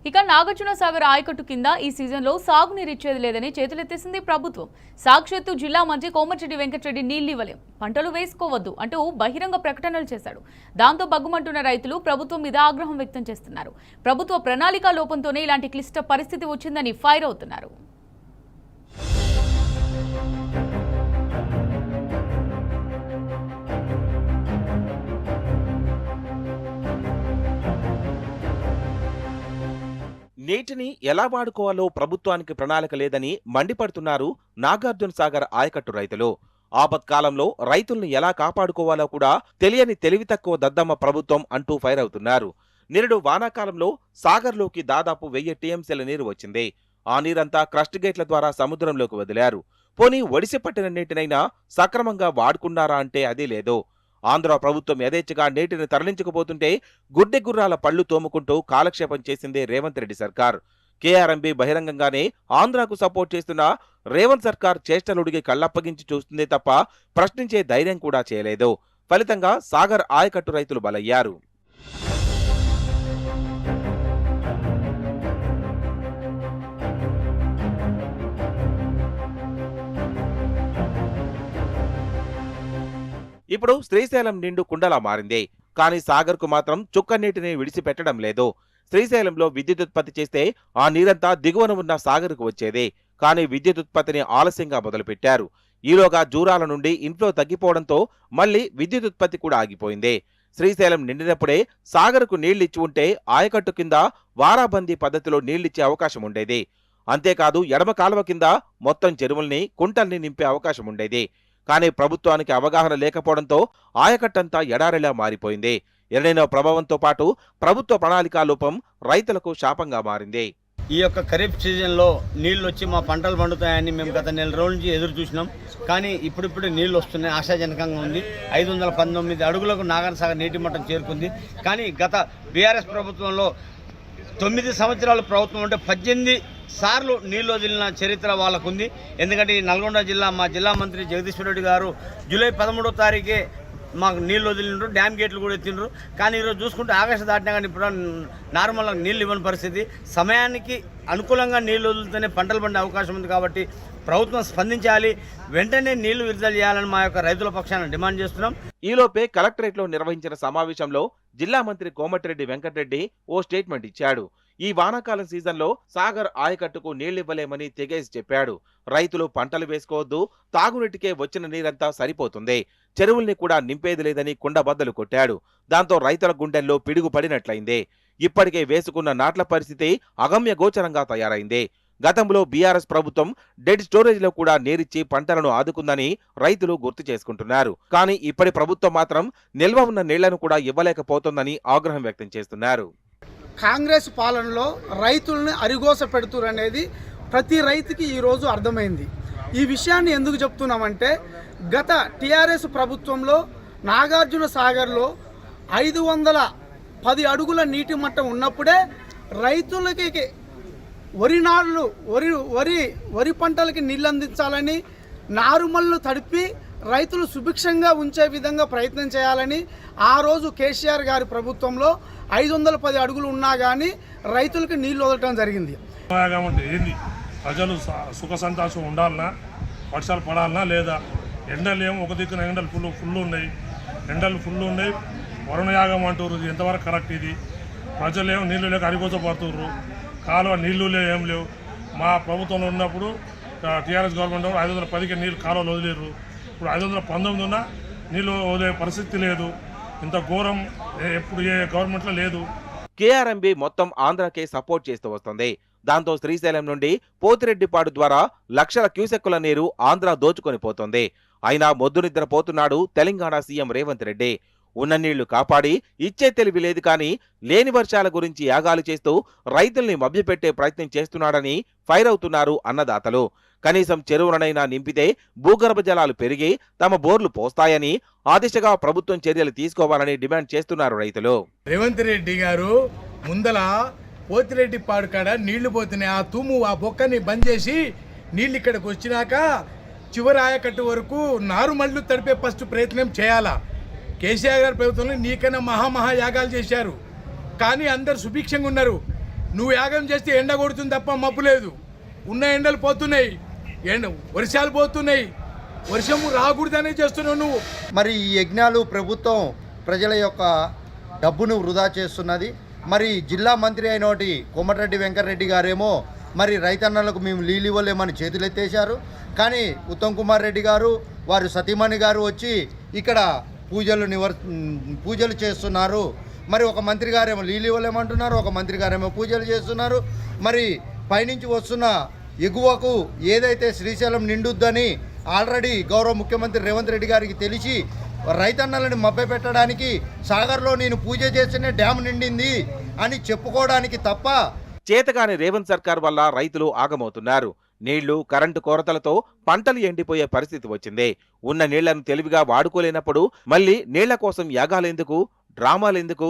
ఇక నాగార్జున సాగర్ ఆయకట్టు కింద ఈ సీజన్లో సాగునీరు ఇచ్చేది లేదని చేతులెత్తేసింది ప్రభుత్వం. సాక్షాత్తు జిల్లా మంత్రి కోమటిరెడ్డి వెంకటరెడ్డి నీళ్లు ఇవ్వలేం, పంటలు వేసుకోవద్దు అంటూ బహిరంగ ప్రకటనలు చేశాడు. దాంతో బగ్గుమంటున్న రైతులు ప్రభుత్వం మీద ఆగ్రహం వ్యక్తం చేస్తున్నారు. ప్రభుత్వ ప్రణాళిక లోపంతోనే ఇలాంటి క్లిష్ట పరిస్థితి వచ్చిందని ఫైర్ అవుతున్నారు. నీటిని ఎలా వాడుకోవాలో ప్రభుత్వానికి ప్రణాళిక లేదని మండిపడుతున్నారు నాగార్జున సాగర్ ఆయకట్టు రైతులు. ఆపత్కాలంలో రైతుల్ని ఎలా కాపాడుకోవాలో కూడా తెలియని తెలివి తక్కువ దద్దమ్మ ప్రభుత్వం అంటూ ఫైర్ అవుతున్నారు. నిరుడు వానాకాలంలో సాగర్లోకి దాదాపు 1000 టీఎంసీల నీరు వచ్చింది. ఆ నీరంతా క్రస్ట్ గేట్ల ద్వారా సముద్రంలోకి వదిలారు. పోనీ ఒడిసి పట్టిన నీటినైనా సక్రమంగా వాడుకున్నారా అంటే అదీ లేదు. ఆంధ్ర ప్రభుత్వం యథేచ్ఛగా నీటిని తరలించకపోతుంటే గుడ్డె గుర్రాల పళ్లు తోముకుంటూ కాలక్షేపం చేసిందే రేవంత్ రెడ్డి సర్కార్. కేఆర్ఎంబీ బహిరంగంగానే ఆంధ్రాకు సపోర్ట్ చేస్తున్న రేవంత్ సర్కార్ చేష్టలుడిగి కళ్లప్పగించి చూస్తుందే తప్ప ప్రశ్నించే ధైర్యం కూడా చేయలేదు. ఫలితంగా సాగర్ ఆయకట్టు రైతులు బలయ్యారు. ఇప్పుడు శ్రీశైలం నిండు కుండలా మారింది. కానీ సాగర్కు మాత్రం చుక్క నీటిని విడిచిపెట్టడం లేదు. శ్రీశైలంలో విద్యుదుత్పత్తి చేస్తే ఆ నీరంతా దిగువన ఉన్న సాగర్కు వచ్చేది. కానీ విద్యుదుత్పత్తిని ఆలస్యంగా మొదలుపెట్టారు. ఈలోగా జూరాల నుండి ఇన్ఫ్లో తగ్గిపోవడంతో మళ్లీ విద్యుదుత్పత్తి కూడా ఆగిపోయింది. శ్రీశైలం నిండినప్పుడే సాగర్కు నీళ్లిచ్చి ఉంటే ఆయకట్టు కింద వారాబందీ పద్ధతిలో నీళ్లిచ్చే అవకాశం ఉండేది. అంతేకాదు ఎడమ కాలువ కింద మొత్తం చెరువుల్ని కుంటల్ని నింపే అవకాశం ఉండేది. కానీ ప్రభుత్వానికి అవగాహన లేకపోవడంతో ఆయకట్టంతా ఎడారిలా మారిపోయింది. ఎర్నైన ప్రభావంతో పాటు ప్రభుత్వ ప్రణాళికా లోపం రైతులకు శాపంగా మారింది. ఈ యొక్క ఖరీఫ్ సీజన్లో నీళ్లు వచ్చి మా పంటలు పండుతాయని మేము గత నెల రోజుల నుంచి ఎదురు చూసినాం. కానీ ఇప్పుడిప్పుడు నీళ్లు వస్తున్నాయి, ఆశాజనకంగా ఉంది. 519 అడుగులకు నాగార్జున సాగర్ నీటి మట్టం చేరుకుంది. కానీ గత బీఆర్ఎస్ ప్రభుత్వంలో 9 సంవత్సరాల ప్రభుత్వం అంటే 18 సార్లు నీళ్ళు వదిలిన చరిత్ర వాళ్ళకు ఉంది. ఎందుకంటే ఈ నల్గొండ జిల్లా మా జిల్లా మంత్రి జగదీశ్వర్ రెడ్డి గారు జూలై 13వ తారీఖే మాకు నీళ్ళు వదిలిండ్రు, డ్యామ్ గేట్లు కూడా ఎత్తిండ్రు. కానీ ఈరోజు చూసుకుంటే ఆగస్టు దాటినా కానీ ఇప్పుడు నార్మల్గా నీళ్ళు ఇవ్వని పరిస్థితి. సమయానికి అనుకూలంగా నీళ్ళు వదిలితేనే పంటలు పండే అవకాశం ఉంది. కాబట్టి ప్రభుత్వం స్పందించాలి, వెంటనే నీళ్లు విడుదల చేయాలని మా యొక్క రైతుల పక్షాన డిమాండ్ చేస్తున్నాం. ఈలోపే కలెక్టరేట్లో నిర్వహించిన సమావేశంలో జిల్లా మంత్రి కోమటిరెడ్డి వెంకటరెడ్డి ఓ స్టేట్మెంట్ ఇచ్చాడు. ఈ వానాకాలం సీజన్లో సాగర్ ఆయకట్టుకు నీళ్లివ్వలేమని తెగేసి చెప్పాడు. రైతులు పంటలు వేసుకోవద్దు, తాగునీటికే వచ్చిన నీరంతా సరిపోతుంది, చెరువుల్ని కూడా నింపేది లేదని కుండబద్దలు కొట్టాడు. దాంతో రైతుల గుండెల్లో పిడుగు పడినట్లయింది. ఇప్పటికే వేసుకున్న నాట్ల పరిస్థితి అగమ్య గోచరంగా తయారైంది. గతంలో బీఆర్ఎస్ ప్రభుత్వం డెడ్ స్టోరేజ్ లో కూడా నీరిచ్చి పంటలను ఆదుకుందని రైతులు గుర్తు చేసుకుంటున్నారు. కానీ ఇప్పటి ప్రభుత్వం మాత్రం నిల్వ ఉన్న నీళ్లను కూడా ఇవ్వలేకపోతోందని ఆగ్రహం వ్యక్తం చేస్తున్నారు. కాంగ్రెస్ పాలనలో రైతులను అరిగోస పెడుతురు అనేది ప్రతి రైతుకి ఈరోజు అర్థమైంది. ఈ విషయాన్ని ఎందుకు చెప్తున్నామంటే గత టీఆర్ఎస్ ప్రభుత్వంలో నాగార్జున సాగర్లో 510 అడుగుల నీటి మట్టం ఉన్నప్పుడే రైతులకి వరి పంటలకి నీళ్ళు అందించాలని, నారుమల్లు తడిపి రైతులు సుభిక్షంగా ఉంచే విధంగా ప్రయత్నం చేయాలని ఆ రోజు కేసీఆర్ గారి ప్రభుత్వంలో 510 అడుగులు ఉన్నా కానీ రైతులకు నీళ్లు వదలటం జరిగింది. ప్రజలు సుఖ సంతోషం ఉండాలన్నా, వర్షాలు పడాలన్నా లేదా ఎండలు ఏమో ఒక దిక్కున ఎండలు ఫుల్ ఉన్నాయి, వరుణయాగం అంటారు. ఎంతవరకు కరెక్ట్ ఇది? ప్రజలు ఏమో నీళ్ళు లేక అరిగోసపడుతుర్రు, కాలువ నీళ్లు లేవు, ఏం లేవు. మా ప్రభుత్వంలో ఉన్నప్పుడు టీఆర్ఎస్ గవర్నమెంట్ 510కి నీళ్ళు కాలువలు వదిలేరు. ఇప్పుడు 519 ఉన్నా నీళ్ళు వదిలే పరిస్థితి లేదు. ఇంత ఘోరం ఎప్పుడు ఏ గవర్నమెంట్లో లేదు. కేఆర్ఎంబీ మొత్తం ఆంధ్రాకే సపోర్ట్ చేస్తూ వస్తుంది. దాంతో శ్రీశైలం నుండి పోతిరెడ్డిపాడు ద్వారా లక్షల క్యూసెక్కుల నీరు ఆంధ్ర దోచుకొని పోతుంది. అయినా మొద్దు నిద్రపోతున్నాడు తెలంగాణ సీఎం రేవంత్ రెడ్డి. ఉన్న నీళ్లు కాపాడి ఇచ్చే తెలివి లేదు. కానీ లేని వర్షాల గురించి యాగాలు చేస్తూ రైతుల్ని మభ్యపెట్టే ప్రయత్నం చేస్తున్నాడని ఫైర్ అవుతున్నారు అన్నదాతలు. కనీసం చెరువులనైనా నింపితే భూగర్భ జలాలు పెరిగి తమ బోర్లు పోస్తాయని, ఆ దిశగా ప్రభుత్వం చర్యలు తీసుకోవాలని డిమాండ్ చేస్తున్నారు రైతులు. రేవంత్ రెడ్డి గారు ముందల పోతిరెడ్డి పాడు కాడ నీళ్లు పోతున్నాయి, ఆ తుమ్ము ఆ బొక్కని బంద్ చేసి నీళ్ళు ఇక్కడికి వచ్చినాక చివరి ఆయకట్టు వరకు నారుమళ్ళు తడిపే ఫస్ట్ ప్రయత్నం చేయాలా. కేసీఆర్ గారి ప్రభుత్వంలో నీకన్నా మహాయాగాలు చేశారు, కానీ అందరు సుభిక్షంగా ఉన్నారు. నువ్వు యాగం చేస్తే ఎండ కొడుతుంది తప్ప మబ్బు లేదు. ఉన్న ఎండలు పోతున్నాయి, వర్షాలు పోతున్నాయి, వర్షము రాకూడదనే చేస్తున్నావు నువ్వు. మరి ఈ యజ్ఞాలు ప్రభుత్వం ప్రజల యొక్క డబ్బును వృధా చేస్తున్నది. మరి జిల్లా మంత్రి అయినోటి కోమటిరెడ్డి వెంకటరెడ్డి గారేమో మరి రైతన్నలకు మేము నీళ్ళు ఇవ్వలేమని చేతులెత్తేశారు. కానీ ఉత్తమ్ కుమార్ రెడ్డి గారు వారు సతీమణి గారు వచ్చి ఇక్కడ పూజలు చేస్తున్నారు. మరి ఒక మంత్రి గారేమో నీళ్ళు ఇవ్వలేమంటున్నారు, ఒక మంత్రి గారేమో పూజలు చేస్తున్నారు. మరి పైనుంచి వస్తున్న ఎగువకు ఏదైతే శ్రీశైలం నిండుద్దని ఆల్రెడీ గౌరవ ముఖ్యమంత్రి రేవంత్ రెడ్డి గారికి తెలిసి రైతన్నలను మభ్యపెట్టడానికి సాగర్లో నేను పూజ చేస్తేనే డ్యామ్ నిండింది అని చెప్పుకోవడానికి తప్ప చేతగాని రేవంత్ సర్కార్ వల్ల రైతులు ఆగమవుతున్నారు. నీళ్లు, కరెంటు కొరతలతో పంటలు ఎండిపోయే పరిస్థితి వచ్చింది. ఉన్న నీళ్లను తెలివిగా వాడుకోలేనప్పుడు మళ్ళీ నీళ్ల కోసం యాగాలెందుకు, డ్రామాలెందుకు?